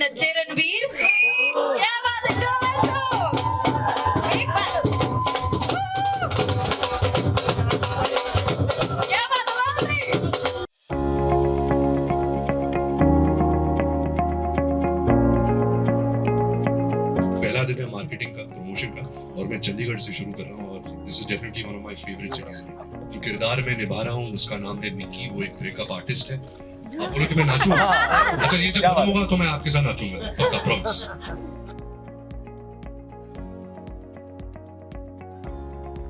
नच्चे रणवीर, क्या बात है, चलो एक बार, क्या बात है। पहला दिन है मार्केटिंग का, प्रमोशन का, और मैं चंडीगढ़ से शुरू कर रहा हूँ और this is definitely one of my favourite cities. जो किरदार मैं निभा रहा हूँ उसका नाम है मिक्की। वो एक ब्रेकअप आर्टिस्ट है। आप बोलो कि मैं नाचूंगा? अच्छा, ये जब खत्म होगा तो मैं आपके साथ नाचूंगा, पक्का, प्रॉमिस।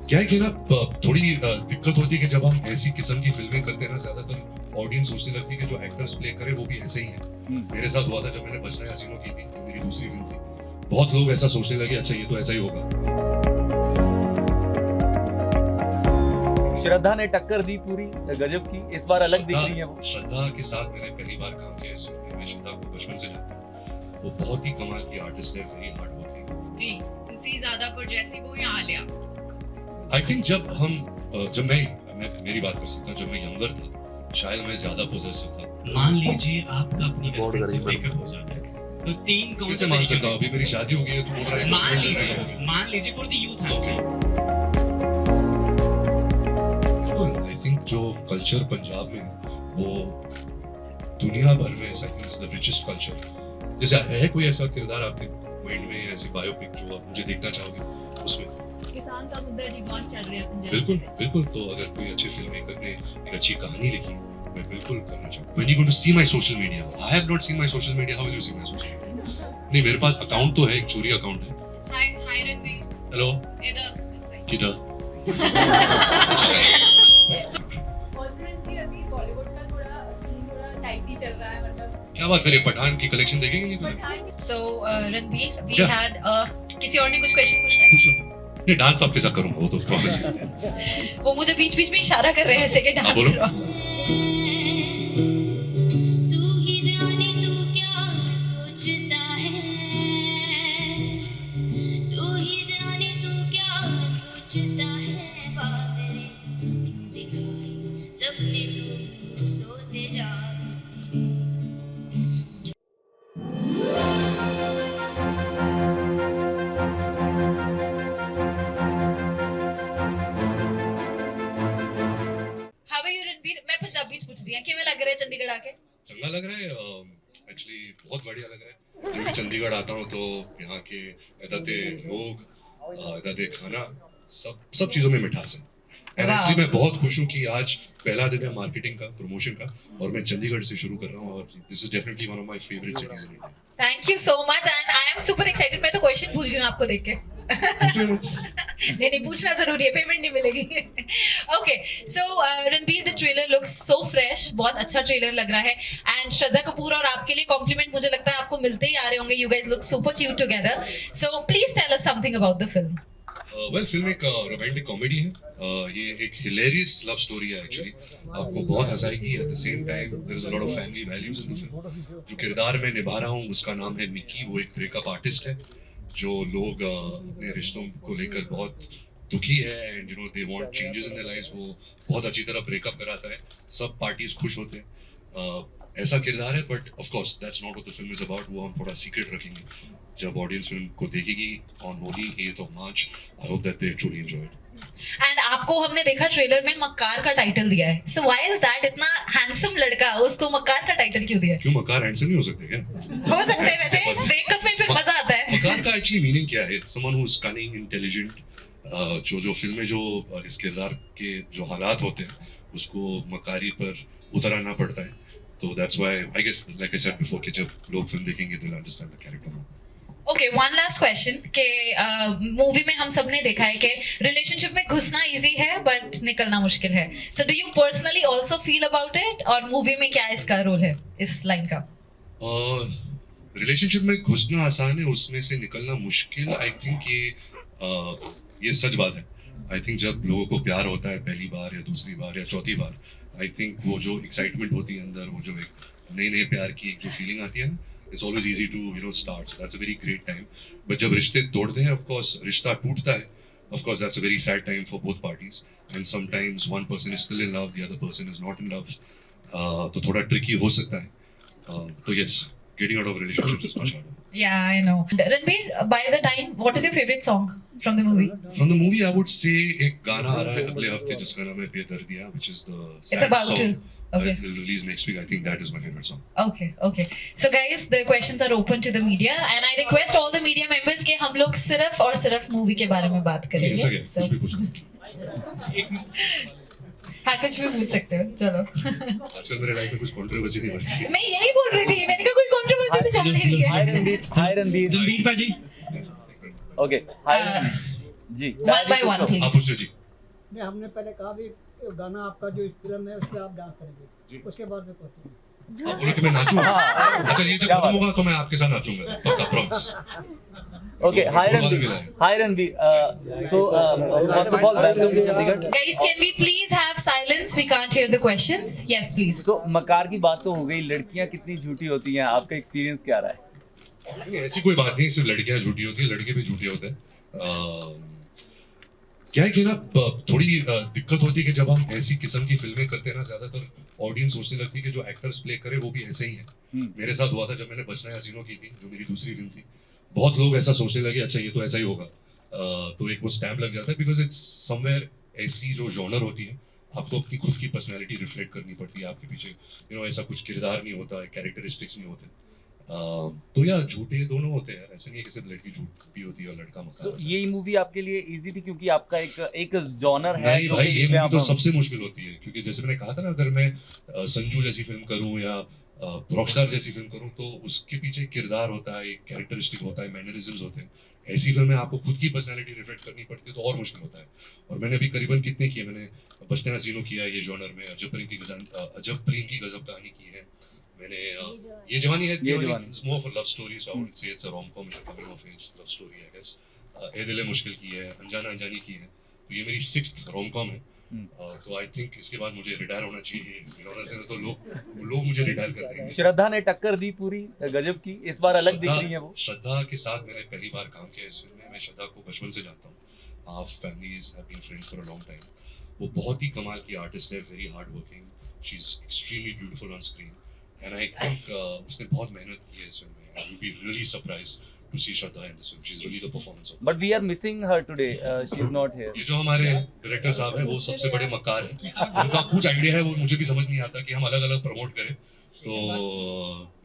क्या है कि ना थोड़ी दिक्कत होती है कि जब हम ऐसी किस्म की फिल्में करते हैं ना, ज्यादातर ऑडियंस सोचने लगती है कि जो एक्टर्स प्ले करे वो भी ऐसे ही है। मेरे साथ हुआ था जब मैंने बचना या हसीनों की थी, तो मेरी दूसरी फिल्म थी। बहुत लोग ऐसा सोचने लगे, अच्छा ये तो ऐसा ही होगा। श्रद्धा ने टक्कर दी पूरी गजब की, इस बार अलग दिख रही है वो। श्रद्धा के साथ मैंने पहली बार काम किया इस फिल्म में। श्रद्धा को बचपन से जानता हूं। वो बहुत ही कमाल की आर्टिस्ट है, वेरी हार्ड वर्किंग जी ਤੁਸੀਂ ਜ਼ਿਆਦਾ ਪ੍ਰੋਜੈਸਿਵ ਹੋ ਜਾਂ ਆਲਿਆ आई थिंक जब मैं मेरी बात कर सकता हूँ, जब मैं यंगर था शायद मैं ज्यादा पोजेसिव था। मान लीजिए आपका अपनी गर्लफ्रेंड से ब्रेकअप हो जाता है, तो तीन कौन कैसे से मान तरीके सकता हूँ? अभी मेरी शादी हो गई है, तो बोल रहा है मान लीजिए for the youth okay. I think जो कल्चर पंजाब में है, वो दुनिया भर में द रिचेस्ट कल्चर। जैसे है कोई ऐसा किरदार आपके माइंड में, ऐसी बायोपिक जो आप मुझे देखना चाहोगे उसमें? किसान का मुद्दा जी बहुत चल रहा है पंजाब बिल्कुल में। बिल्कुल। तो अगर कोई अच्छे फिल्म मेकर ने एक अच्छी कहानी लिखी, मैं बिल्कुल करना चाहूँगा। When you going to see my social media? I have not seen my social media. How will you see my social media? नहीं, मेरे पास अकाउंट तो है, एक चोरी अकाउंट है। हाय हाय रणवीर हेलो, इधर किधर? ऑल्टरनेटली अभी बॉलीवुड का थोड़ा सीन थोड़ा टाइटी चल रहा है, मतलब क्या बात करिए, पठान की कलेक्शन देखेंगे नहीं तूने? So रणवीर, we क्या? had किसी और ने कुछ क्वेश्चन पूछना पूछ लो। नहीं, डांस तो आपके साथ करूंगा, वो तो प्रॉमिस है। है? वो मुझे बीच बीच में इशारा कर रहे हैं ऐसे कि डांस बोलो। करो। तू ही जाने तू क्या सोचता है, तू ही जाने तू क्या सोचता है, बातें दिखाई सपने तू सोते जा। How are you Ranveer? मैं पंजाबी च पूछदी हां, किवें लग रहा है चंडीगढ़ आके? चंगा लग रहा है, एक्चुअली बहुत बढ़िया लग रहा है। जब भी चंडीगढ़ आता हूँ तो यहाँ के इदाते लोग, इदाते खाना, सब चीजों में मिठास है। एंड वाह। एक्चुअली मैं बहुत खुश हूँ कि आज पहला दिन है मार्केटिंग का, प्रमोशन का, और मैं चंडीगढ़ से शुरू कर रहा हूँ और this is definitely one of my favourite cities in India. Thank you so much and I am super excited. मैं तो क्वेश्चन भूल गई हूं आपको देख के। नहीं पूछना जरूरी है, पेमेंट नहीं मिलेगी। Okay, so Ranbir, the trailer looks so fresh, बहुत अच्छा ट्रेलर लग रहा है। एंड श्रद्धा कपूर और आपके लिए कॉम्प्लीमेंट मुझे लगता है आपको मिलते ही आ रहे होंगे। You guys look super cute together, so please tell us something about the film. Well, film एक रोमांटिक कॉमेडी है। ये एक हिलेरियस लव स्टोरी है एक्चुअली। आपको बहुत हंसाएगी, at the same time there is a lot of family values in the film. जो किरदार मैं निभा रहा हूँ उसका नाम है मिक्की। वो एक ब्रेकअप आर्टिस्ट है। जो लोग अपने रिश्तों को लेकर बहुत दुखी है and you know they want changes in their lives, वो बहुत अच्छी तरह ब्रेकअप कराता है। सब पार्टीज खुश होते हैं। ऐसा किरदार है, but of course that's not what the film is about. वो हम थोड़ा सीक्रेट रखेंगे जब ऑडियंस फिल्म को देखेगी on Holi 8th of March। I hope that they truly enjoy it. And आपको हमने देखा ट्रेलर में मक्कार का टाइटल दिया है, सो व्हाई इज दैट? इतना हैंडसम लड़का, उसको मक्कार का टाइटल क्यों दिया है? क्यों, मकार हैंडसम नहीं हो सकते क्या? हो सकता है वैसे, ब्रेकअप में फिर मजा आता है। मकार का एक्चुअली मीनिंग क्या है? Someone who is cunning, intelligent. जो फिल्म में जो इस किरदार के जो हालात होते हैं उसको मकारी पर उतराना पड़ता है। तो that's why I guess, like I said before, कि जब लोग फिल्म देखेंगे they will understand the character. Okay, one last question के मूवी में हम सबने देखा है कि रिलेशनशिप में घुसना इजी है बट निकलना मुश्किल है। So do you personally also feel about it, और मूवी में क्या इसका रोल है इस लाइन का? रिलेशनशिप में घुसना आसान है, उसमें से निकलना मुश्किल। आई थिंक ये सच बात है। आई थिंक जब लोगों को प्यार होता है पहली बार या दूसरी बार या चौथी बार, आई थिंक वो जो एक्साइटमेंट होती है अंदर, वो जो एक नए नए प्यार की एक जो फीलिंग आती है ना, it's always easy to start, so that's a very great time. But जब रिश्ते तोड़ते हैं, of course रिश्ता टूटता है, of course that's a very sad time for both parties, and sometimes one person is still in love, the other person is not in love, तो थोड़ा tricky हो सकता है। तो yes, getting out of relationships is much harder. Yeah, I know. Ranveer, by the time, what is your favorite song from the movie? From the movie, I would say एक गाना आ रहा है अगले हफ्ते जिसका नाम है बेदर्दिया, which is the sad about song to. Okay. that will release next week. I think that is my favorite song. Okay. So guys, the questions are open to the media and I request all the media members कि हम लोग सिर्फ और सिर्फ movie के बारे में बात ऐसा करेंगे. क्या? So, कुछ भी पूछो. हाँ कुछ भी पूछ सकते हो. चलो. आजकल मेरे लाइफ में कुछ कंट्रोवर्सी नहीं हो रही है. मैं यही बोल रही थी. मैंने कहा कोई कंट्रोवर्सी तो चल नहीं रही Hi है. Ranveer. Hi Ranveer. रणबीर पाजी Okay. Hi Ranveer. Ji. One by one, please. आप पूछो जी. नहीं, हमने पहले कहा भी गाना आपका जो इस फिल्म है उस पर आप डांस करेंगे, उसके बाद में क्वेश्चन. आप बोलो कि मैं नाचूं. हाँ. अच्छा ये जब क्या खत्म बात? होगा तो मैं आपके साथ नाचूंगा. पक्का प्रॉमिस. Okay. Hi बोलवा Ranveer. मिला है. Hi Ranveer. So first of all, welcome to Chandigarh. Guys, can we please have silence? We can't hear the questions. Yes, please. So मकार की बात तो हो गई. लड़कियां कितनी झूठी होती हैं? आपका एक्सपीरियंस क्या रहा है? नहीं, ऐसी कोई बात नहीं. सिर्फ लड़कियां झूठी होती है, लड़के भी झूठे होते हैं. क्या है कि ना थोड़ी दिक्कत होती है कि जब हम ऐसी किस्म की फिल्में करते हैं ना, ज्यादातर ऑडियंस सोचने लगती है कि जो एक्टर्स प्ले करे वो भी ऐसे ही है. मेरे साथ हुआ था जब मैंने बचना है हसीनों की थी, जो मेरी दूसरी फिल्म थी. बहुत लोग ऐसा सोचने लगे अच्छा ये तो ऐसा ही होगा. तो एक वो स्टैम्प लग जाता है बिकॉज इट्स समवेयर ऐसी जो जॉनर होती है आपको अपनी खुद की पर्सनैलिटी रिफ्लेक्ट करनी पड़ती है. आपके पीछे ऐसा कुछ किरदार नहीं होता है, कैरेक्टरिस्टिक्स नहीं होते. तो यार झूठे दोनों होते हैं. ऐसे नहीं है कि सिर्फ लड़की झूठ भी होती है और लड़का मकार. So ये मूवी आपके लिए इजी थी क्योंकि आपका एक जॉनर है. नहीं जो भाई, कि ये जिसमें मूवी तो आप- सबसे मुश्किल होती है क्योंकि जैसे मैंने कहा था ना, अगर मैं संजू जैसी फिल्म करूं या रॉकस्टार जैसी फिल्म करूं तो उसके पीछे किरदार होता है, एक कैरेक्टरिस्टिक होता है, मैनरिज्म्स होते हैं. ऐसी फिल्म में आपको खुद की पर्सनैलिटी रिफ्लेक्ट करनी पड़ती है तो और मुश्किल होता है. और मैंने अभी करीबन कितने किए, मैंने बचने हसीनों किया ये जॉनर में, अजब प्रेम की गजब कहानी की है मैंने, ये जवानी है. ये जवानी. It's more for love story, so I would say it's a rom com, it's a coming of age love story I guess. Ae Dil Hai मुश्किल की है, अनजाना अनजानी की है. तो ये मेरी 6th रोम-कॉम है. तो आई थिंक इसके बाद मुझे रिटायर होना चाहिए. तो लोग मुझे रिटायर कर देंगे. श्रद्धा ने टक्कर दी पूरी गजब की. इस बार अलग दिख रही है वो. श्रद्धा के साथ मैंने पहली बार काम किया इस फिल्म में. मैं श्रद्धा को बचपन से जानता हूँ. Our families have been friends for a long time. वो बहुत ही कमाल की आर्टिस्ट है, very hard working. She is extremely beautiful on screen and I think उसने बहुत मेहनत की है इस फिल्म में. You be really surprised to see Shraddha in this film. She is really the performance of. But we are missing her today. She is not here. ये जो हमारे डायरेक्टर साहब हैं वो सबसे बड़े मक्कार हैं. उनका कुछ आइडिया है वो मुझे भी समझ नहीं आता कि हम अलग अलग प्रमोट करें. तो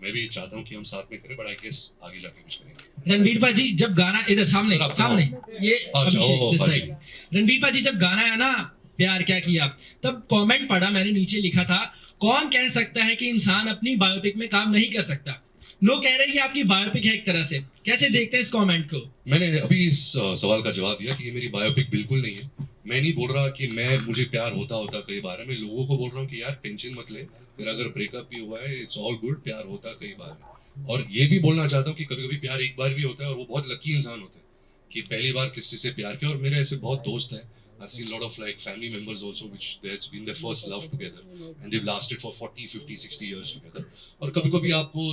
मैं भी चाहता हूँ कि हम साथ में करें, बट आई गेस आगे जाके कुछ करेंगे. रणबीर पाजी जब गाना इधर सामने सर, आप सामने ये अच्छा, अभिषेक ओ, this पाजी. side. रणबीर पाजी जब गाना है ना प्यार क्या किया, तब कमेंट पढ़ा मैंने, नीचे लिखा था कौन कह सकता है कि इंसान अपनी बायोपिक में काम नहीं कर सकता. लोग कह रहे हैं कि आपकी बायोपिक है एक तरह से. कैसे देखते हैं इस कमेंट को? मैंने अभी इस सवाल का जवाब दिया कि ये मेरी बायोपिक बिल्कुल नहीं है. मैं नहीं बोल रहा कि मुझे प्यार होता कई बार है. मैं लोगों को बोल रहा हूँ कि यार टेंशन मत ले, मेरा अगर ब्रेकअप भी हुआ है इट्स ऑल गुड, प्यार होता कई बार है. और ये भी बोलना चाहता हूँ कि कभी कभी प्यार एक बार भी होता है और वो बहुत लकी इंसान होते हैं कि पहली बार किसी से प्यार किया. और मेरे ऐसे बहुत दोस्त हैं, I've seen a lot of like family members also which that's been their first love together and they've lasted for 40, 50, 60 years together. और कभी-कभी आपको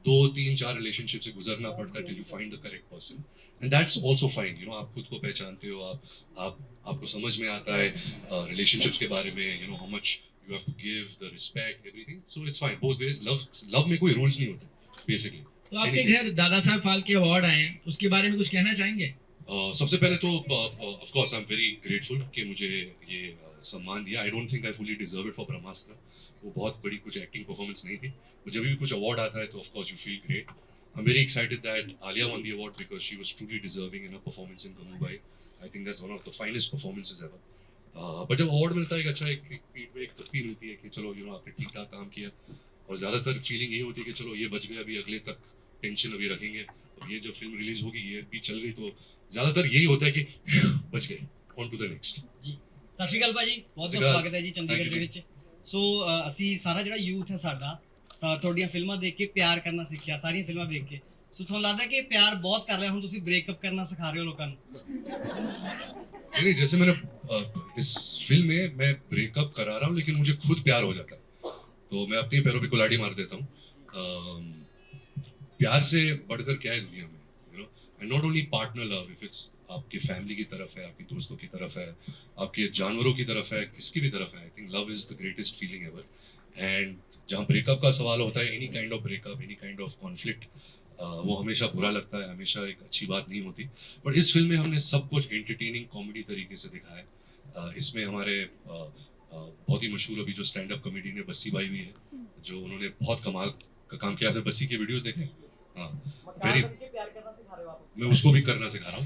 2, 3, 4 रिलेशनशिप से गुजरना पड़ता है till you find the correct person and that's also fine. आप खुद को पहचानते हो, आपको समझ में आता है रिलेशनशिप्स के बारे में, how much you have to give, the respect, everything. So it's fine both ways. Love में कोई rules नहीं होते basically. तो आपके घर दादा साहब फाल्के अवार्ड आए हैं, उसके बारे में कुछ कहना चाहेंगे? सबसे पहले तो of course I am very grateful कि मुझे ये सम्मान दिया. I don't think I fully deserve it for Brahmastra. वो बहुत बड़ी कुछ एक्टिंग परफॉर्मेंस नहीं थी. जब भी कुछ अवार्ड आता है तो of course you feel great. I am very excited that Alia one the award because she was truly deserving in her performance in Gangubai. I think that's one of the finest performances ever. But जब award मिलता है एक अच्छा एक पीठ में एक तस्वीर मिलती है कि चलो आपने ठीक ठाक काम किया. और ज़्यादातर फीलिंग ये होती है कि चलो ये बच गए, अभी अगले तक टेंशन अभी रखेंगे. और ये जब फिल्म रिलीज होगी ये भी चल गई तो ज्यादातर यही होता है कि बच गए, ऑन टू द नेक्स्ट. ਜੀ ਸਤਿ ਸ਼੍ਰੀ ਅਕਾਲ ਭਾਜੀ, ਬਹੁਤ ਸਤਿ ਸ਼੍ਰੀ ਬਹੁਤ ਅਕਾਲ। ਸਵਾਗਤ ਹੈ ਜੀ ਚੰਡੀਗੜ੍ਹ ਦੇ ਵਿੱਚ. ਸੋ ਅਸੀਂ ਸਾਰਾ ਜਿਹੜਾ ਯੂਥ ਹੈ ਸਾਡਾ ਤੁਹਾਡੀਆਂ ਫਿਲਮਾਂ ਦੇਖ ਕੇ ਪਿਆਰ ਕਰਨਾ ਸਿੱਖਿਆ, ਸਾਰੀਆਂ ਫਿਲਮਾਂ ਵੇਖ ਕੇ. ਸੋ ਤੁਹਾਨੂੰ ਲੱਗਦਾ ਕਿ ਇਹ ਪਿਆਰ ਬਹੁਤ ਕਰ ਲਿਆ, ਹੁਣ ਤੁਸੀਂ ਬ੍ਰੇਕਅਪ ਕਰਨਾ ਸਿਖਾ ਰਹੇ ਹੋ ਲੋਕਾਂ ਨੂੰ? नहीं, जैसे मैंने इस फिल्म में मैं ब्रेकअप करा रहा हूँ लेकिन मुझे खुद प्यार हो जाता है तो मैं अपने पैरों पे कुल्हाड़ी मार देता हूँ. प्यार से बढ़कर क्या है दुनिया में, and not only partner love. If it's आपकी फैमिली की तरफ है, आपकी दोस्तों की तरफ है, आपके जानवरों की तरफ है, किसकी भी तरफ है, I think love is the greatest feeling ever. And जहाँ ब्रेकअप का सवाल होता है, any kind of breakup, any kind of conflict, वो हमेशा बुरा लगता है, हमेशा एक अच्छी बात नहीं होती। बट इस फिल्म में हमने सब कुछ एंटरटेनिंग कॉमेडी तरीके से दिखाया है। इसमें हमारे बहुत ही मशहूर अभी जो स्टैंड अप कॉमेडी ने बस्सी भाई भी है, जो उन्होंने बहुत कमाल का काम किया। आपने बस्सी के वीडियोस देखे? हाँ, वेरी, मैं उसको भी करना सिखा रहा हूँ।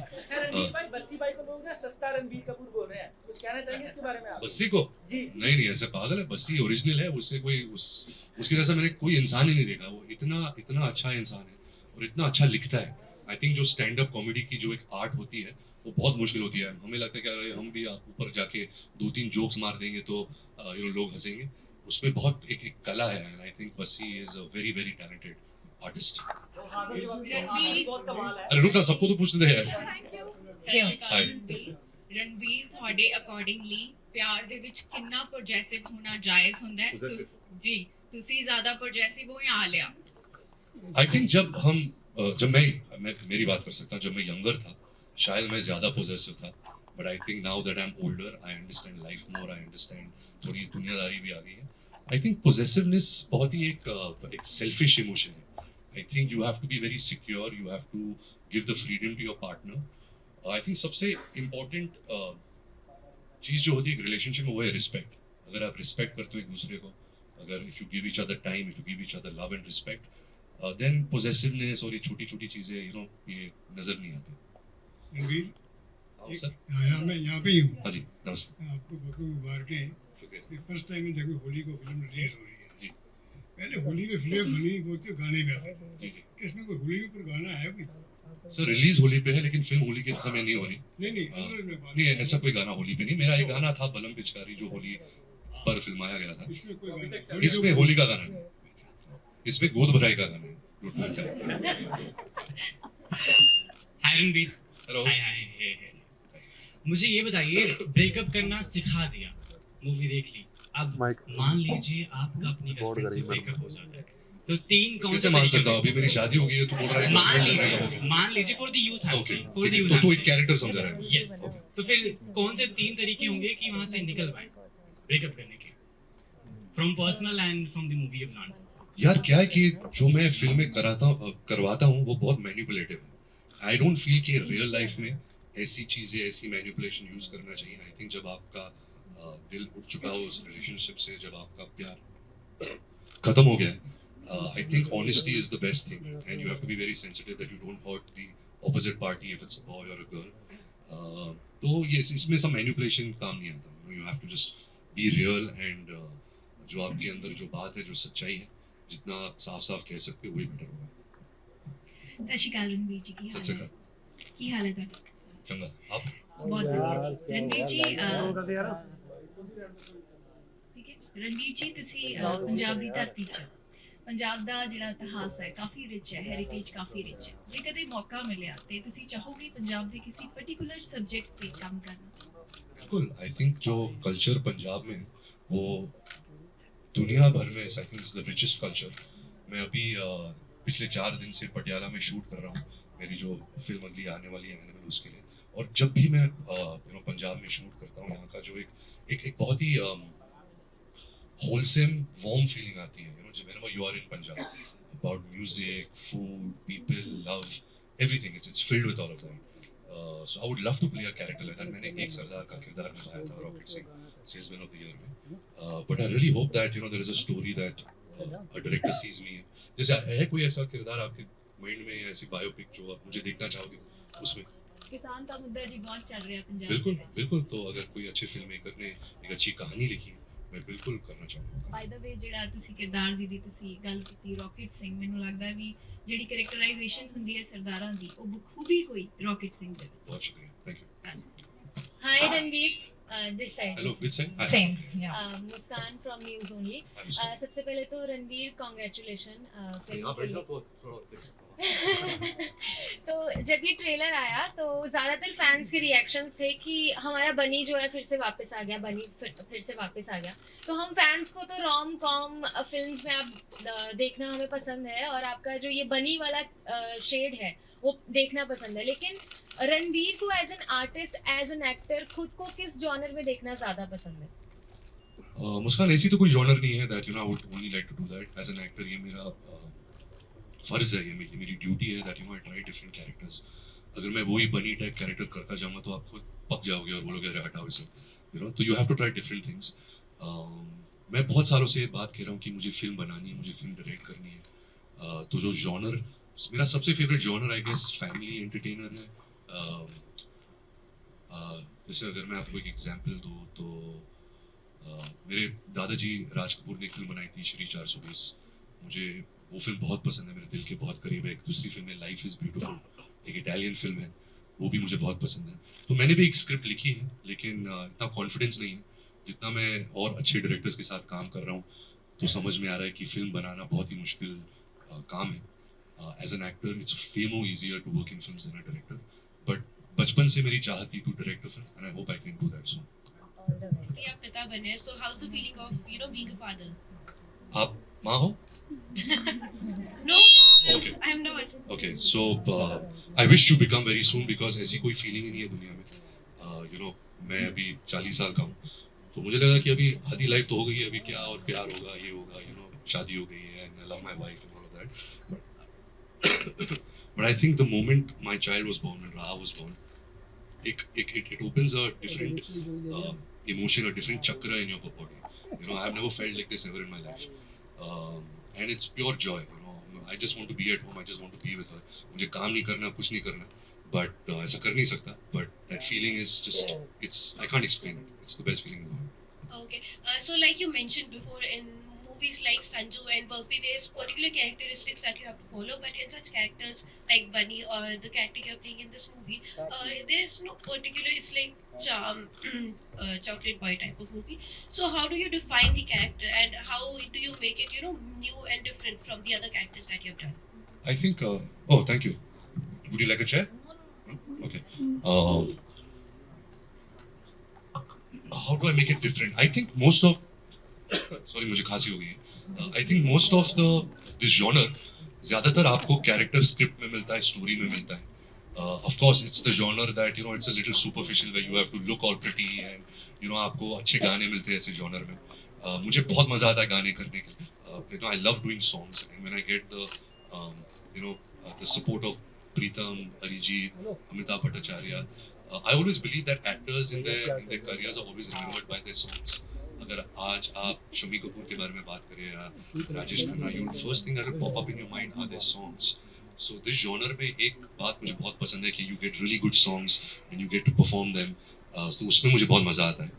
भाई बस्सी भाई को लोग ना सस्ता रणबीर कपूर बोल रहे हैं, कुछ कहना चाहेंगे इसके बारे में आप? बस्सी को नहीं नहीं, ऐसे पागल है, बस्सी ओरिजिनल है, उससे कोई उसके जैसा मैंने कोई इंसान ही नहीं देखा। वो इतना अच्छा इंसान है और इतना अच्छा लिखता है। आई थिंक जो स्टैंड अप कॉमेडी की जो एक आर्ट होती है वो बहुत मुश्किल होती है। हमें लगता है कि अरे हम भी ऊपर जाके 2-3 जोक्स मार देंगे तो लोग हंसेंगे। उसमें बहुत एक कला है, and I think Bassi is a very very talented artist. अरे रुक ना, सबको तो पूछते हैं यार। हाय। ਰਣਵੀਰ ਤੁਹਾਡੇ ਅਕੋਰਡਿੰਗਲੀ ਪਿਆਰ ਦੇ ਵਿੱਚ ਕਿੰਨਾ ਪੋਜੈਸਿਵ ਹੋਣਾ ਜਾਇਜ਼ ਹੁੰਦਾ ਹੈ? ਜੀ ਤੁਸੀਂ ਜ਼ਿਆਦਾ ਪੋਜੈਸਿਵ ਹੋ ਜਾਂ ਆਲਿਆ? आई थिंक जब मैं मेरी बात कर सकता हूँ, जब मैं यंगर था शायद मैं ज्यादा पोजेसिव था, but I think now that I am older I understand life more, I understand थोड़ी दुनियादारी भी आ गई है। आई थिंक पोजेसिवनेस बहुत ही एक सेल्फिश इमोशन है। I think you have to be very secure, you have to give the freedom to your partner. I think सबसे important चीज जो होती है एक रिलेशनशिप में वो है रिस्पेक्ट। अगर आप रिस्पेक्ट करते हो एक दूसरे को, अगर if you give each other time, if you give each other love and respect, then possessiveness और ये छोटी छोटी चीजें ये नजर नहीं आती। रणवीर, हाँ सर। मैं यहाँ पे ही हूँ। हाँ जी, नमस्ते। आपको बहुत मुबारकें। शुक्रिया। फर्स्ट टाइम देखो होली को फिल्म रिलीज हो रही है जी। पहले होली में फिल्म बनी वो तो गाने में आते थे। जी जी इसमें कोई होली के ऊपर गाना है कोई? सर, रिलीज होली पे है लेकिन फिल्म होली के समय नहीं हो रही। नहीं हाँ। अंदर में बात नहीं, ऐसा कोई गाना होली पे नहीं। मेरा एक गाना था बलम पिचकारी जो होली पर फिल्माया गया था। इसमें कोई गाना नहीं। इसमें होली का गाना नहीं, इसमें गोद भराई का गाना है। हाय रणबीर। हेलो। हाय हाय हे, हे। मुझे ये बताइए, ब्रेकअप करना सिखा दिया, मूवी देख ली, अब मान लीजिए आपका अपनी गर्लफ्रेंड से ब्रेकअप हो जाता है, तो 3 कौन कैसे से मान तरीके सकता हूँ? अभी मेरी शादी हो गई है, तू बोल रहा है मान लीजिए for the youth okay, for the youth तो तू एक कैरेक्टर समझ रहा है। यस, तो फिर कौन से 3 तरीके होंगे कि वहां से निकल पाए ब्रेकअप करने के, from personal and from the movie of learn? यार क्या है कि जो मैं फिल्में करवाता हूँ वो बहुत मैनिपुलेटिव है। आई डोंट फील कि रियल लाइफ में ऐसी चीजें, ऐसी मैनिपुलेशन यूज करना चाहिए। आई थिंक जब आपका दिल उठ चुका हो उस रिलेशनशिप से, जब आपका प्यार खत्म हो गया है, I think honesty is the best thing and you have to be very sensitive that you don't hurt the opposite party if it's a boy और अ गर्ल। तो ये इसमें सब मैनिपुलेशन काम नहीं आता। You have to just be real and जो आपके अंदर जो बात है, जो सच्चाई है, जितना आप साफ साफ कह सकते हो वही बेटर होगा। ਸਤਿ ਸ਼੍ਰੀ ਅਕਾਲ ਰਣਵੀਰ ਜੀ ਕੀ सच ਹਾਲ से ਹੈ ਕੀ ਹਾਲ ਹੈ ਤੁਹਾਡਾ? चंगा आप ਬਹੁਤ ਵਧੀਆ ਰਣਵੀਰ ਜੀ ਠੀਕ ਹੈ ਰਣਵੀਰ ਜੀ ਤੁਸੀਂ ਪੰਜਾਬ ਦੀ ਧਰਤੀ ਤੇ ਪੰਜਾਬ ਦਾ ਜਿਹੜਾ ਇਤਿਹਾਸ ਹੈ ਕਾਫੀ ਰਿਚ ਹੈ, ਹੈਰੀਟੇਜ ਕਾਫੀ ਰਿਚ ਹੈ। ਜੇ ਕਦੇ ਮੌਕਾ ਮਿਲਿਆ ਤੇ ਤੁਸੀਂ ਚਾਹੋਗੇ ਪੰਜਾਬ ਦੇ ਕਿਸੇ ਪਾਰਟਿਕੂਲਰ ਸਬਜੈਕਟ ਤੇ ਕੰਮ ਕਰਨਾ? बिल्कुल। आई थिंक जो कल्चर पंजाब में है वो दुनिया भर में I think is the richest culture. मैं अभी पिछले 4 दिन से पटियाला में शूट कर रहा हूँ, मेरी जो फिल्म अगली आने वाली है एनिमल, उसके लिए। और जब भी मैं पंजाब में शूट करता हूँ, यहाँ का जो एक बहुत ही होलसेम वार्म फीलिंग आती है, whenever you are in Punjab, about music, food, people, love, everything. It's filled with all of that. So I would love to play a character like that. मैंने एक सरदार का किरदार निभाया था rocket Singh salesman of the year में, but I really hope that there is a story that a director sees me in. जैसे है कोई ऐसा किरदार आपके माइंड में, ऐसी बायोपिक जो आप मुझे देखना चाहोगे उसमें? किसान का मुद्दा जी बहुत चल रहा है पंजाब बिल्कुल बिल्कुल। तो अगर कोई अच्छे फिल्म मेकर ने एक अच्छी कहानी लिखी है, मैं बिल्कुल करना चाहूँगा। ਬਾਈ ਦਾ ਵੇ ਜਿਹੜਾ ਤੁਸੀਂ ਕਿਰਦਾਰ ਜੀ ਦੀ ਤੁਸੀਂ ਗੱਲ ਕੀਤੀ ਰੌਕਟ ਸਿੰਘ, ਮੈਨੂੰ ਲੱਗਦਾ ਵੀ ਜਿਹੜੀ ਕੈਰੈਕਟਰਾਈਜੇਸ਼ਨ ਹੁੰਦੀ ਹੈ ਸਰਦਾਰਾਂ ਦੀ ਉਹ ਬਖੂਬੀ ਹੋਈ ਰੌਕਟ ਸਿੰਘ ਦੇ ਵਿੱਚ। बहुत शुक्रिया, thank you. High Ranveer this side hello, which side? Hi. Same, yeah. Muskan from news only. I'm sorry. सबसे पहले तो रणवीर कॉन्ग्रेचुलेशन यहाँ बैठ जाओ तो थोड़ा देख सकता हूँ। तो जब ये ट्रेलर आया तो ज़्यादातर फैंस के रिएक्शंस थे कि हमारा बनी जो है फिर से वापस आ गया, बनी फिर से वापस आ गया। तो हम फैंस को तो रोम कॉम फिल्म्स में आप देखना हमें पसंद है और आपका जो ये बनी वाला शेड है वो देखना पसंद है, लेकिन रणवीर को as an artist, as an actor खुद को किस जॉनर में देखना ज़्यादा पसंद है? मुस्कान ऐसी तो कोई जॉनर नहीं है that you know I would only like to do that as an actor. ये मेरा फर्ज है, ये मेरी ड्यूटी है that you know I try different characters. अगर मैं वही बनी टाइप कैरेक्टर करता जाऊंगा तो आप खुद पक जाओगे और बोलोगे अरे हटाओ इसे, यू नो। तो you have to try different things. मैं बहुत सालों से ये बात कह रहा हूँ कि मुझे फिल्म बनानी है, मुझे फिल्म डायरेक्ट करनी है। तो जो जॉनर, मेरा सबसे favourite genre I guess family entertainer है। जैसे अगर मैं आपको एक एग्जांपल दूँ तो मेरे दादाजी राज कपूर ने एक फिल्म बनाई थी श्री 420। मुझे वो फिल्म बहुत पसंद है, मेरे दिल के बहुत करीब है। एक दूसरी फिल्म है लाइफ इज़ ब्यूटीफुल, एक इटालियन फिल्म है, वो भी मुझे बहुत पसंद है। तो मैंने भी एक स्क्रिप्ट लिखी है, लेकिन इतना कॉन्फिडेंस नहीं है। जितना मैं और अच्छे डायरेक्टर्स के साथ काम कर रहा हूँ तो समझ में आ रहा है कि फिल्म बनाना बहुत ही मुश्किल काम है। As an actor it's far more easier to work in films than a director, but बचपन से मेरी चाहत थी to direct a film and I hope I can do that soon. कि आप पिता बने, so how's the feeling of being a father? आप माँ हो? No, Okay. I am not. Okay, so I wish to become very soon because ऐसी कोई feeling ही नहीं है दुनिया में। यू नो मैं अभी 40 साल का हूँ, तो मुझे लगा कि अभी आधी लाइफ तो हो गई है, अभी क्या और प्यार होगा, ये होगा, यू नो शादी हो गई है and I love my wife and all of that. But I think the moment my child was born and Raha was born, it opens a different emotion, a different chakra in your body. You know, I have never felt like this ever in my life, and it's pure joy. You know, I just want to be at home. I just want to be with her. मुझे काम नहीं करना, कुछ नहीं करना, but ऐसा कर नहीं सकता. But that feeling is just, I can't explain it. It's the best feeling in the world. Okay, so like you mentioned before, in movies like Sanju and Burfi, there's particular characteristics that you have to follow, but in such characters like Bunny or the character you're playing in this movie, there's no particular, it's like chocolate boy type of movie. So how do you define the character and how do you make it, you know, new and different from the other characters that you've done? I think. Oh, thank you. Would you like a chair? No? Okay. How do I make it different? I think most of sorry मुझे खांसी हो गई है। I think most of this genre ज़्यादातर आपको character script में मिलता है, स्टोरी में मिलता है। Of course it's the genre that you know it's a little superficial where you have to look all pretty and you know आपको अच्छे गाने मिलते हैं ऐसे genre में। मुझे बहुत मजा आता है गाने करने के लिए। You know I love doing songs and when I get the support of Pritam, Arijit, Amitabh Bhattacharya, I always believe that actors in their careers are always remembered by their songs. अगर आज आप शम्मी कपूर के बारे में बात करें या Rajesh Khanna, you first thing that will pop up in your mind are their songs. So this genre में एक बात मुझे बहुत पसंद है कि you get really good songs and you get to perform them. तो उसमें मुझे बहुत मजा आता है।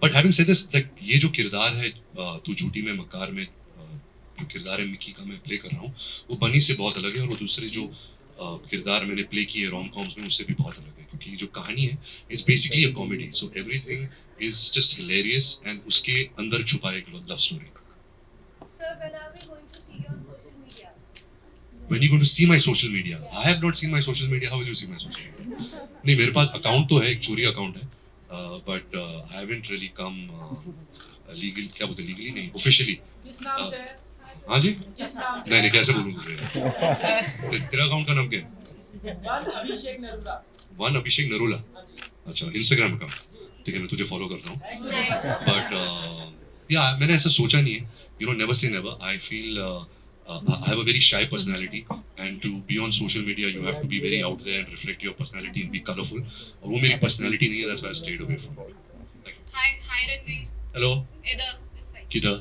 But having said this, like ये जो किरदार है तू झूठी में मक्कार में जो किरदार है मिकी का मैं प्ले कर रहा हूँ, वो बनी से बहुत अलग है और वो दूसरे जो किरदार मैंने प्ले किए रोम कॉम्स में उससे भी बहुत अलग है, क्योंकि जो कहानी है it's basically a comedy. So everything is just hilarious and उसके अंदर छुपा एक love story. Sir, when are we going to see you on social media? When are you going to see my social media? I have not seen my social media. How will you see my social media? नहीं, मेरे पास account तो है, एक चोरी account है, but I haven't really come legal, क्या बोलते legally नहीं, officially. किस नाम से? हाँ जी? किस नाम से? नहीं कैसे बोलूँ तुझे? तेरा अकाउंट का नाम क्या है? अभिषेक नरूला। वन अभिषेक नरूला। अच्छा, इंस्टाग्राम अकाउंट। ठीक है, मैं तुझे फॉलो करता हूँ। बट या मैंने ऐसा सोचा नहीं है, you know never say never. I feel I have a very shy personality and to be on social media you have to be very out there and reflect your personality and be colourful, और वो मेरी personality नहीं है, that's why I stayed away from it. Hi Ranveer. Hello Ida, this side. किधर?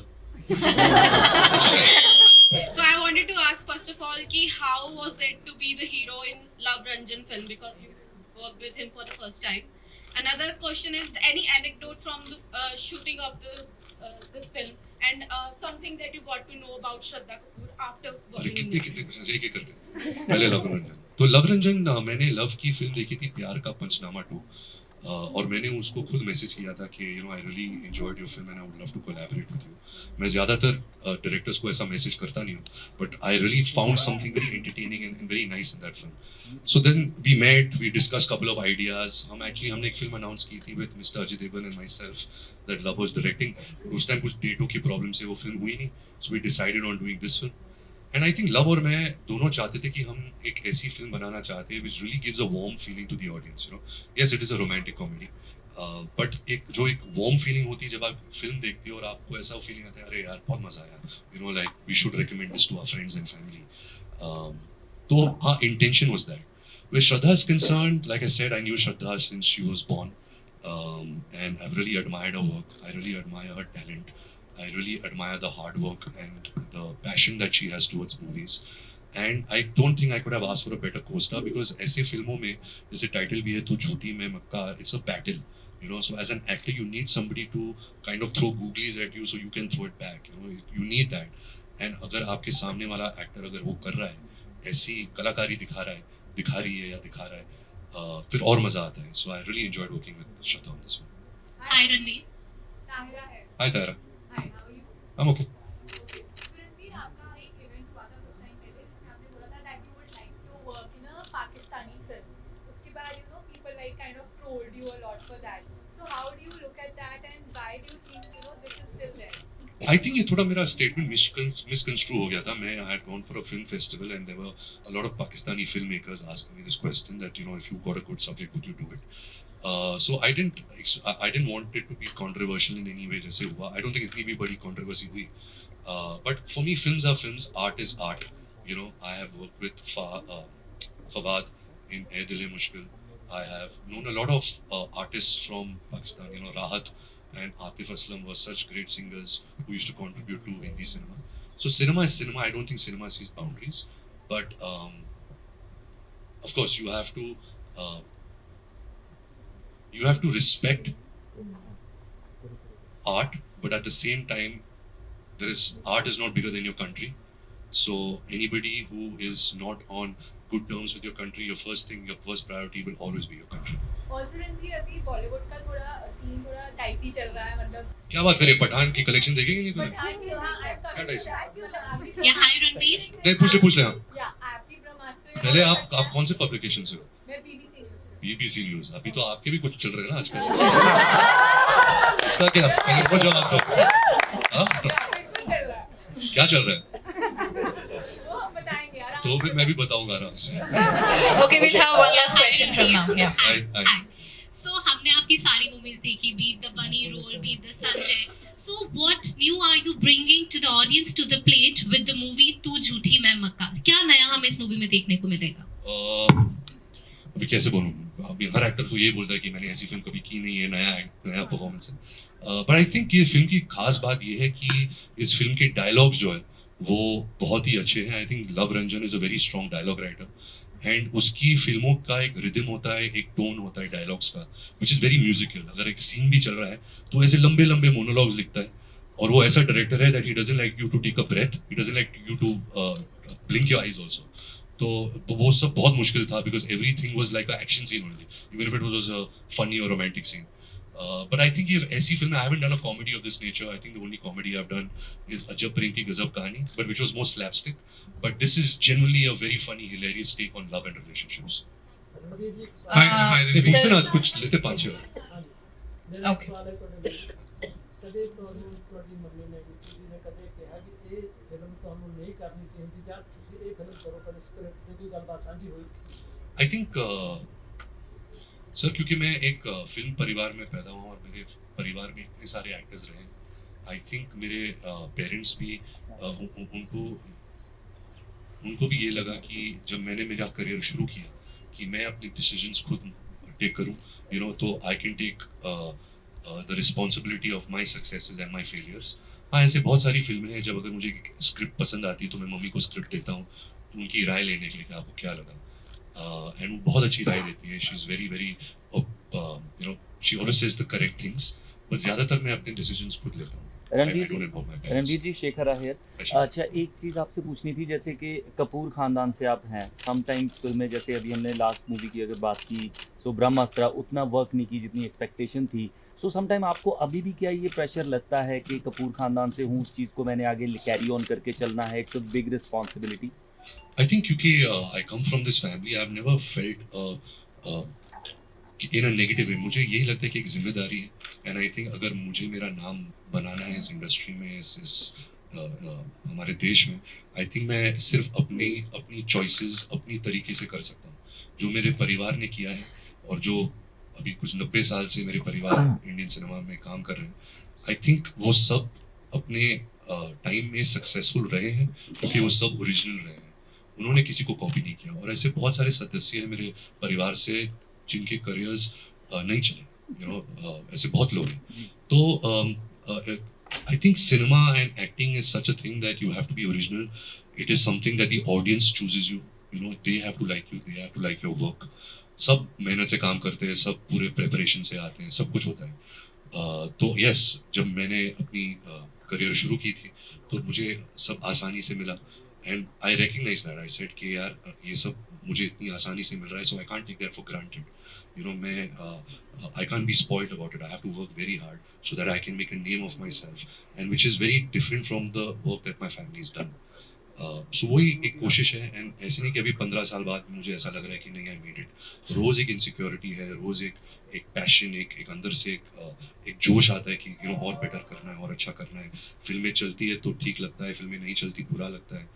So I wanted to ask first of all, ki how was it to be the hero in Love Ranjan film, because you worked with him for the first time. Another question is any anecdote from the shooting of this film and something that you got to know about Shraddha Kapoor after अरे working कितने with कितने question एक एक करके। पहले love Ranjan, तो love Ranjan मैंने love की फिल्म देखी थी प्यार का पंचनामा 2, और मैंने उसको खुद मैसेज किया था कि you know I really enjoyed your film and I would love to collaborate with you. मैं ज़्यादातर डायरेक्टर्स को ऐसा मैसेज करता नहीं हूँ, but I really found something very entertaining and very nice in that film. So then we met, we discuss couple of ideas. हमने एक film announce की थी with mister Ajay Devgn and myself that Luv was directing. उस time कुछ डेटों की problem से वो film हुई नहीं, so we decided on doing this film. And I think Luv और मैं दोनों चाहते थे कि हम एक ऐसी फिल्म बनाना चाहते हैं which really gives a warm feeling to the audience. You know, yes it is a romantic comedy, but एक वार्म फीलिंग होती है जब आप फिल्म देखते हो और आपको ऐसा फीलिंग आता है अरे यार बहुत मजा आया, you know like we should recommend this to our friends and family. तो हाँ, intention was that. Where Shraddha is concerned, like I said, I knew Shraddha since she was born, and I've really admired her work. I really admire her talent. I really admire the hard work and the passion that she has towards movies. And I don't think I could have asked for a better co-star because ऐसे फिल्मों में जैसे title भी है तो झूठी मैं मक्कार, it's a battle, you know. So as an actor, you need somebody to kind of throw googlies at you so you can throw it back. You know, you need that. And अगर आपके सामने वाला actor अगर वो कर रहा है, ऐसी कलाकारी दिखा रही है या दिखा रहा है, फिर और मजा आता है. So I really enjoyed working with Shraddha on this one. Hi Ranveer. Hi Tara. Hi, how are you? I'm okay. Ranveer, आपका एक इवेंट हुआ था कुछ टाइम पहले जिसमें आपने बोला था that you would like to work in a Pakistani film. उसके बाद people like kind of trolled you a lot for that. So how do you look at that and why do you think this is still there? I think ये थोड़ा मेरा statement misconstrue हो गया था. I had gone for a film festival and there were a lot of Pakistani filmmakers asking me this question that if you got a good subject would you do it? So I didn't want it to be controversial in any way. जैसे हुआ, I don't think इतनी भी बड़ी controversy हुई. But for me, films are films, art is art. I have worked with Fawad in Ae Dil Hai Mushkil. I have known a lot of artists from Pakistan. Rahat and Atif Aslam were such great singers who used to contribute to Hindi cinema. So cinema is cinema. I don't think cinema sees boundaries. But of course, you have to respect art, but at the same time, art is not bigger than your country. So anybody who is not on good terms with your country, your first priority will always be your country. Also Ranveer, अभी बॉलीवुड का थोड़ा scene थोड़ा टाइटी चल रहा है, मतलब क्या बात करें, पठान की कलेक्शन देखेंगे नहीं तूने? क्या टाइटी? Yeah, hi Ranveer. नहीं, पूछ ले हाँ. या आपकी ब्रह्मास्त्र पहले आप कौन से पब्लिकेशन से हो? मैं BBC न्यूज़ से। BBC news. अभी तो आपके भी कुछ चल रहे हैं ना आजकल. इसका क्या? पहले वो जवाब दो. हाँ? बिल्कुल चल रहा है, क्या चल रहा है? वो हम बताएंगे यार. तो फिर मैं भी बताऊंगा आराम से. Okay, we'll have one last question from now. Yeah. I- So हमने आपकी सारी मूवीज देखी, be it the Bunny Role, be it the Sanjay. So what new are you bringing to the audience to the plate with the movie तू झूठी मैं मक्कार? क्या नया हमें इस मूवी में देखने को मिलेगा? अभी कैसे बोलूँ? अभी हर एक्टर तो ये बोलता है कि मैंने ऐसी फिल्म कभी की नहीं है, नया परफॉर्मेंस है. बट आई थिंक ये फिल्म की खास बात ये है कि इस फिल्म के डायलॉग्स जो है वो बहुत ही अच्छे हैं. I think Luv Ranjan is a very strong dialogue writer and उसकी फिल्मों का एक रिदम होता है, एक टोन होता है डायलॉग्स का, विच इज़ वेरी म्यूजिकल. अगर एक सीन भी चल रहा है तो ऐसे लंबे लंबे मोनोलॉग्स लिखता है. और वो ऐसा डायरेक्टर है that he doesn't like you to take a breath, he doesn't like you to blink your eyes also. तो वो सब बहुत मुश्किल था because everything was like a action scene only, even if it was a funny और romantic scene. But I think if ऐसी film, I haven't done a comedy of this nature. I think the only comedy I've done is Ajab Prem Ki Gazab Kahani, but which was more slapstick. But this is genuinely a very funny, hilarious take on love and relationships. Sir- पूछते ना कुछ लेते पाँच. Okay. ਕਦੇ ਤੁਹਾਡੀ mummy ਨੇ ਤੁਸੀਂ ਨੇ ਕਦੇ ਕਿਹਾ ਕਿ ਇਹ ਫਿਲਮ ਤੁਹਾਨੂੰ ਨਹੀਂ ਕਰਨੀ ਚਾਹੀਦੀ ਜਾਂ ਤੁਸੀਂ ਇਹ ਫਿਲਮ ਕਰੋ, ਕਦੇ ਸਕ੍ਰਿਪਟ ਦੀ ਕੋਈ ਗੱਲਬਾਤ ਸਾਂਝੀ ਹੋਈ? I think सर क्योंकि मैं एक फिल्म परिवार में पैदा हुआ और मेरे परिवार में इतने सारे एक्टर्स रहे, आई थिंक मेरे पेरेंट्स भी उनको भी ये लगा कि जब मैंने मेरा करियर शुरू किया कि मैं अपने डिसीजंस खुद टेक करूं, तो I can take the responsibility of my successes and my failures. हाँ, ऐसे बहुत सारी फिल्में हैं जब अगर मुझे स्क्रिप्ट पसंद आती है तो मैं मम्मी को स्क्रिप्ट देता हूँ तो उनकी राय लेने के लिए कि आपको क्या लगा. And वो बहुत अच्छी राय देती है. She's very very she always says the correct things. but ज़्यादातर मैं अपने decisions खुद लेता हूँ. रणवीर जी, शेखर आहेर. अच्छा, एक चीज़ आपसे पूछनी थी, जैसे कि कपूर खानदान से आप हैं. समटाइम्स फिल्में, जैसे अभी हमने लास्ट मूवी की अगर बात की, सो ब्रह्मास्त्र उतना वर्क नहीं की जितनी एक्सपेक्टेशन थी. सो समटाइम आपको अभी भी क्या ये प्रेशर लगता है कि कपूर खानदान से हूँ, उस चीज़ को मैंने आगे कैरी ऑन करके चलना है, it's a big responsibility? I think क्योंकि I come from this family, I've never felt in a negative way. मुझे यही लगता है कि एक जिम्मेदारी है, and I think अगर मुझे मेरा नाम बनाना है इस इंडस्ट्री में, इस हमारे देश में, I think मैं सिर्फ अपनी चॉइसेस अपनी तरीके से कर सकता हूँ. जो मेरे परिवार ने किया है और जो अभी कुछ 90 साल से मेरे परिवार इंडियन सिनेमा में काम कर रहे हैं, आई थिंक वो सब अपने टाइम में सक्सेसफुल रहे हैं क्योंकि वो सब ओरिजिनल रहे हैं, उन्होंने किसी को कॉपी नहीं किया। और ऐसे बहुत सारे सदस्य हैं मेरे परिवार से जिनके करियर्स नहीं चले, ऐसे बहुत लोग हैं। तो I think cinema and acting is such a thing that you have to be original. It is something that the audience chooses you. They have to like you. They have to like your work. सब मेहनत से काम करते हैं, सब पूरे preparation से आते हैं, सब कुछ होता है। तो यस, जब मैंने अपनी करियर शुरू की थी तो मुझे सब आसानी से मिला and I recognise that. I said कि यार ये सब मुझे इतनी आसानी से मिल रहा है, so I can't take that for granted. मैं I can't be spoiled about it. I have to work very hard so that I can make a name of myself, and which is very different from the work that my family has done. So वही एक कोशिश है, and ऐसे नहीं कि अभी 15 साल बाद मुझे ऐसा लग रहा है कि नहीं आई मेड इट। रोज एक इनसिक्योरिटी है, रोज एक पैशन, एक अंदर से एक जोश आता है कि और बेटर करना है और अच्छा करना है। फिल्में चलती है तो ठीक लगता है, फिल्में नहीं चलती बुरा लगता है,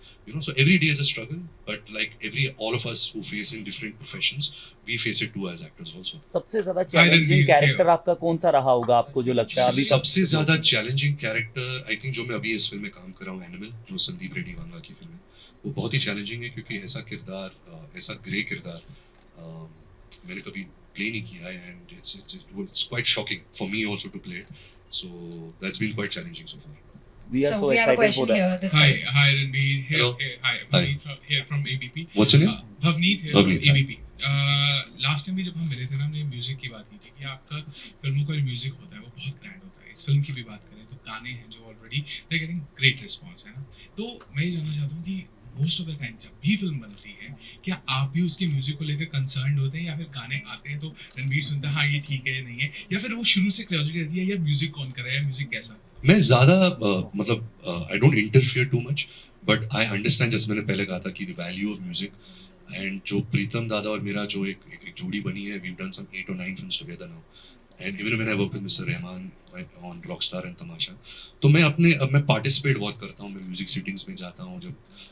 so every day is a struggle, but like all of us who face in different professions, we face it too as actors also. सबसे ज्यादा चैलेंजिंग कैरेक्टर आपका कौन सा रहा होगा, आपको जो लगता है अभी सबसे ज्यादा चैलेंजिंग कैरेक्टर आई थिंक जो मैं अभी इस फिल्म में काम कर रहा हूँ, एनिमल, जो संदीप रेड्डी वांगा की फिल्म है, वो बहुत ही चैलेंजिंग है क्योंकि ऐसा किरदार, ऐसा ग्रे किरदार मैंने कभी प्ले नहीं किया है, and it's quite shocking for me also to play it. So that's been quite challenging so far. we are So so we have a excited for question that. here. This Hi, side. hi Ranveer. Here, Hello. Hi, Bhavneet here from ABP. What's your name? Bhavneet here Bhavneet, from hi. ABP. Last time भी जब हम मिले थे ना, हमने music की बात की थी कि आपका फिल्मों का जो म्यूजिक होता है वो बहुत ग्रैंड होता है। इस फिल्म की भी बात करें तो गाने हैं जो already they getting great response, है ना। तो मैं ये जानना चाहता हूँ कि मोस्ट ऑफ द टाइम जब भी फिल्म बनती है, क्या आप भी उसके म्यूजिक को लेकर कंसर्न्ड होते हैं, या फिर गाने आते हैं तो रणवीर सुनता है हाँ ये ठीक है नहीं है, या फिर वो शुरू से क्यूरियोसिटी रहती है यार म्यूजिक कौन कर रहा है, म्यूजिक कैसा? मैं ज़्यादा मतलब I don't interfere too much, but I understand, जैसे मैंने पहले कहा था कि the value of music, and जो प्रीतम दादा और मेरा जो एक जोड़ी बनी है, we done some 8 or 9 films together now, and even when I work with mister Rahman on Rockstar and Tamasha, तो मैं पार्टिसिपेट बहुत करता हूँ, मैं म्यूजिक सीटिंग्स में जाता हूँ,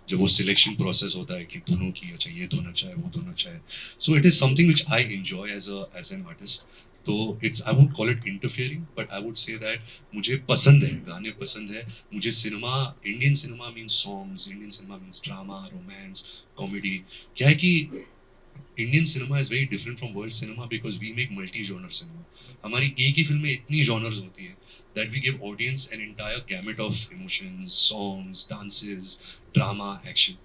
जब वो सिलेक्शन प्रोसेस होता है कि दोनों की अच्छा ये धुन अच्छा है, वो धुन अच्छा है, so it is something which I enjoy as an artist. तो it's, I would call it interfering, but I would say that मुझे पसंद है, गाने पसंद है मुझे। Cinema, Indian cinema means songs, Indian cinema means drama, romance, comedy. क्या है कि Indian cinema is very different from world cinema because we make multi genre cinema. हमारी एक ही फिल्म में इतनी जॉनर्स होती है that we give audience an entire gamut of emotions, songs, dances, drama, action.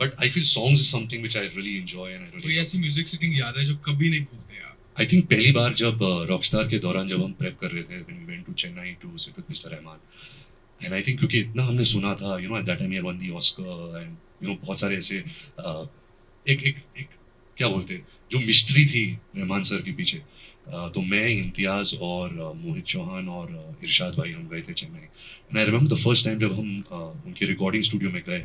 But I feel songs is something which I really enjoy and I really. कोई ऐसी music setting याद है जो कभी नहीं भूलते आप? I think पहली बार जब रॉकस्टार के दौरान जब हम प्रेप कर रहे थे, when we went to Chennai to sit with Mr. Rahman, and I think क्योंकि इतना हमने सुना था, at that time he had won the Oscar, and बहुत सारे ऐसे एक क्या बोलते हैं, जो मिस्ट्री थी रहमान सर के पीछे, तो मैं, इम्तियाज और मोहित चौहान और इरशाद भाई हम गए थे Chennai, and I remember the first time जब हम उनके रिकॉर्डिंग स्टूडियो में गए,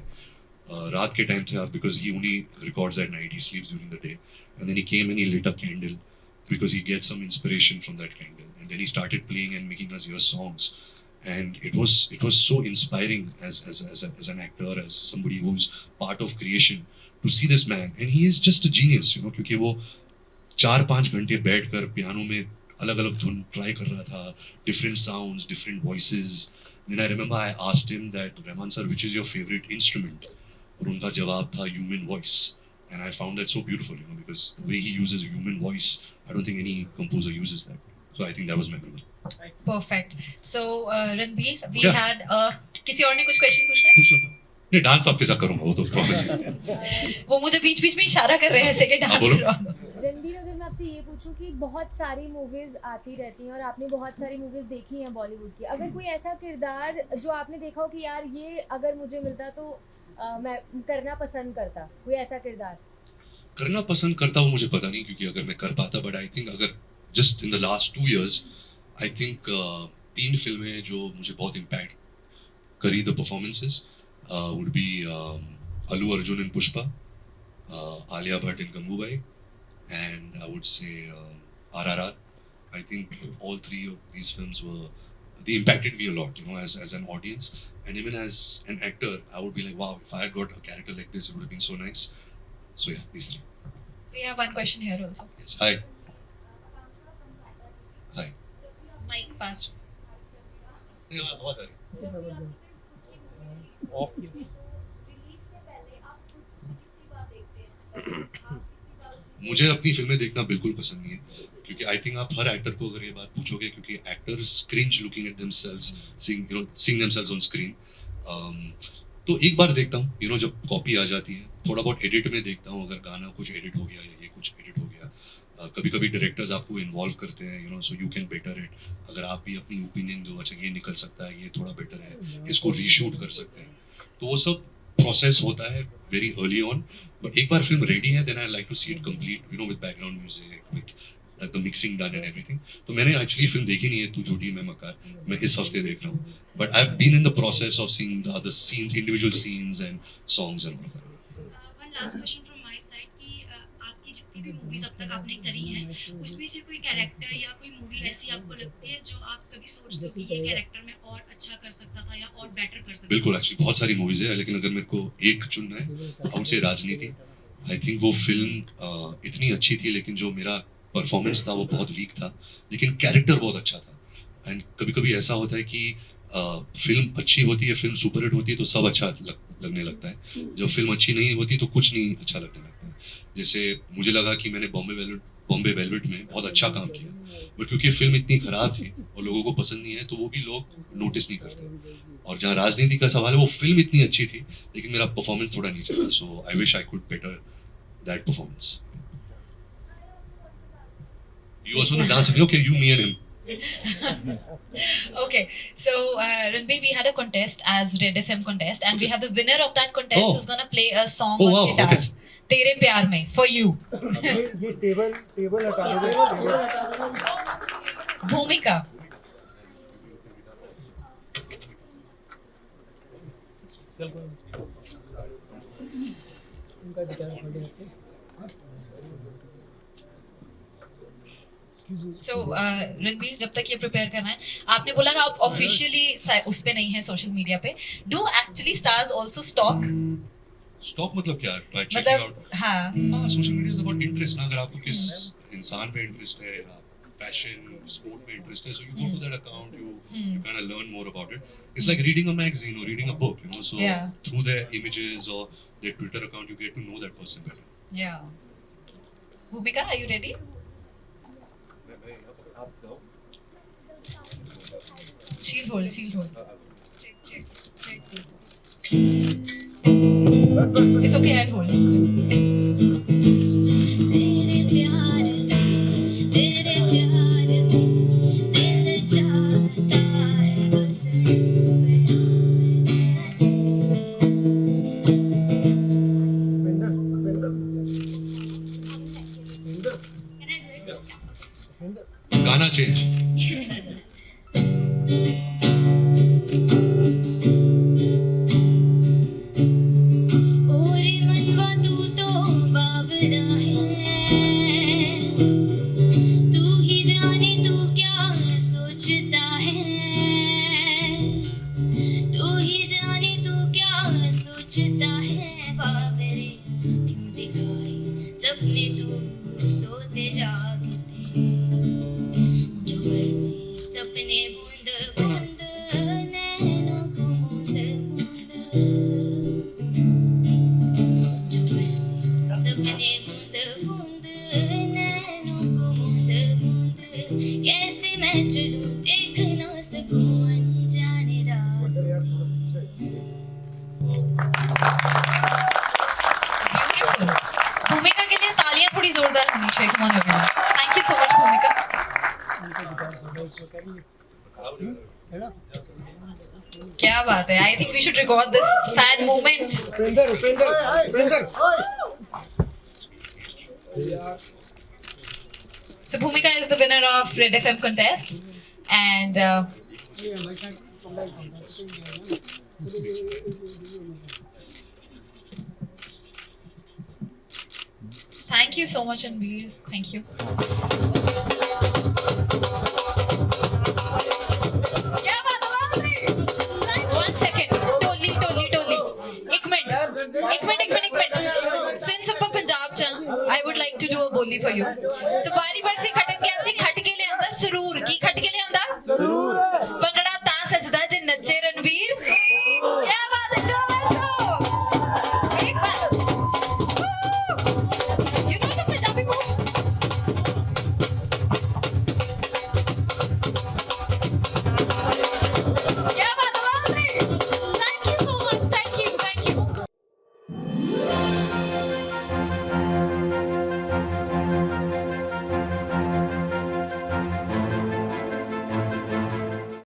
रात के टाइम थे, because he only records at night, he sleeps during the day, and then he came and he lit a candle because he gets some inspiration from that candle, and then he started playing and making us hear songs, and it was so inspiring as an actor, as somebody who's part of creation, to see this man, and he is just a genius, क्योंकि वो 4-5 घंटे बैठकर piano में अलग अलग धुन try कर रहा था, different sounds, different voices. Then I remember I asked him that, Rahman sir, which is your favorite instrument? और उनका जवाब था human voice, and I found that so beautiful, because the way he uses human voice, I don't think any composer uses that. So I think that was memorable. Perfect. So Ranveer, we Yeah. had किसी और ने कुछ question पूछना है? पूछ लो। नहीं, dance तो आपके साथ करूँगा, वो तो promise है। वो मुझे बीच बीच में इशारा कर रहे हैं ऐसे कि डांस बोलो। करवा दो। रणबीर, अगर मैं आपसे ये पूछूं कि बहुत सारी मूवीज आती रहती हैं और आपने बहुत सारी मूवीज देखी हैं बॉलीवुड की, अगर कोई ऐसा किरदार जो आपने देखा हो कि यार ये अगर मुझे मिलता तो मैं करना पसंद करता, कोई ऐसा किरदार? करना पसंद करता हूँ, मुझे पता नहीं, क्योंकि अगर मैं कर पाता, बट आई थिंक अगर just in the last 2 years, I think 3 फिल्में जो मुझे बहुत इम्पैक्ट करी the performances would be Allu Arjun in Pushpa, Alia Bhatt in Gangubai, and I would से RRR. I think all 3 of these films they impacted me a lot, as an audience, and even as an actor, I would be like, wow, if I had got a character like this, it would have been so nice. So yeah, these 3. We have one question here also. Yes, hi. Mic पास आवाज आ रही मुझे अपनी फिल्में देखना बिल्कुल पसंद नहीं है क्योंकि आई थिंक आप हर एक्टर को अगर ये बात पूछोगे क्योंकि actors cringe looking at themselves seeing themselves on screen तो एक बार देखता हूँ जब कॉपी आ जाती है थोड़ा बहुत एडिट में देखता हूँ अगर गाना कुछ एडिट हो गया या ये कुछ एडिट हो गया कभी कभी डायरेक्टर्स आपको इन्वॉल्व करते हैं so you can better it अगर आप भी अपनी ओपिनियन दो अच्छा ये निकल सकता है ये थोड़ा बेटर है इसको रीशूट कर सकते हैं तो वो सब प्रोसेस होता है वेरी अर्ली ऑन बट एक बार फिल्म रेडी है then I like to see it complete with background music with the mixing done and everything तो मैंने एक्चुअली फिल्म देखी नहीं है तू झूठी मैं मकार मैं इस हफ्ते देख रहा हूँ but I have been in the process of seeing the other scenes individual scenes and songs and all that one last question from my side कि आपकी जितनी भी मूवीज अब तक आपने करी हैं उसमें से कोई कैरेक्टर या कोई मूवी ऐसी आपको लगती है जो आप कभी सोचते हो कि ये कैरेक्टर मैं और अच्छा कर सकता था या और बेटर कर सकता था बिल्कुल एक्चुअली बहुत सारी मूवीज है लेकिन अगर मेरे को एक चुनना है आई वुड से राजनीति आई थिंक वो फिल्म इतनी अच्छी थी लेकिन जो मेरा परफॉर्मेंस था वो बहुत वीक था लेकिन कैरेक्टर बहुत अच्छा था एंड कभी कभी ऐसा होता है कि फिल्म अच्छी होती है फिल्म सुपरहिट होती है तो सब अच्छा लगने लगता है जब फिल्म अच्छी नहीं होती तो कुछ नहीं अच्छा लगने लगता है जैसे मुझे लगा कि मैंने बॉम्बे वेलवेट में बहुत अच्छा काम किया बट क्योंकि फिल्म इतनी खराब थी और लोगों को पसंद नहीं है तो वो भी लोग नोटिस नहीं करते और जहाँ राजनीति का सवाल है वो फिल्म इतनी अच्छी थी लेकिन मेरा परफॉर्मेंस थोड़ा नीचे था so I wish I could better that performance You also want to dance with me? Okay, you, me and him. Okay, so Ranbir, we had a contest as Red FM contest, and we have the winner of that contest who's gonna play a song on guitar. Okay. तेरे प्यार में for you. ये table हटा दो भूमिका. उनका guitar पकड़ के So रणबीर जब तक ये प्रिपेयर करना है आपने बोला कि आप ऑफिशियली उस पे नहीं है सोशल मीडिया पे do actually stars also stock stock मतलब क्या है चेकिंग आउट हाँ social media is about interest ना अगर आपको किस इंसान पे इंटरेस्ट है या पैशन स्पोर्ट पे इंटरेस्ट है so you go to that account you kind of learn more about it it's like reading a magazine or reading a book so through their images or their Twitter account you get to know that person better yeah Bhumika are you ready She'll hold it's okay I'll hold गाना change भूमिका के लिए तालियां थोड़ी जोरदार होनी चाहिए come on everyone thank you so much भूमिका क्या बात है I think we should record this fan moment Upendra so Bhumika is the winner of Red FM contest and thank you so much Ranbir thank you क्या बात है 1 second टोली एक minute since ਆਪਾਂ ਪੰਜਾਬ ਚ I would like to do a boli for you so ਬਾਰੀ ਬਾਰੀ ਸੇ ਖਟਨ ਗਿਆ ਸੀ ਖਟ ਕੇ ਲਿਆਂਦਾ ਸਰੂਰ ਕੀ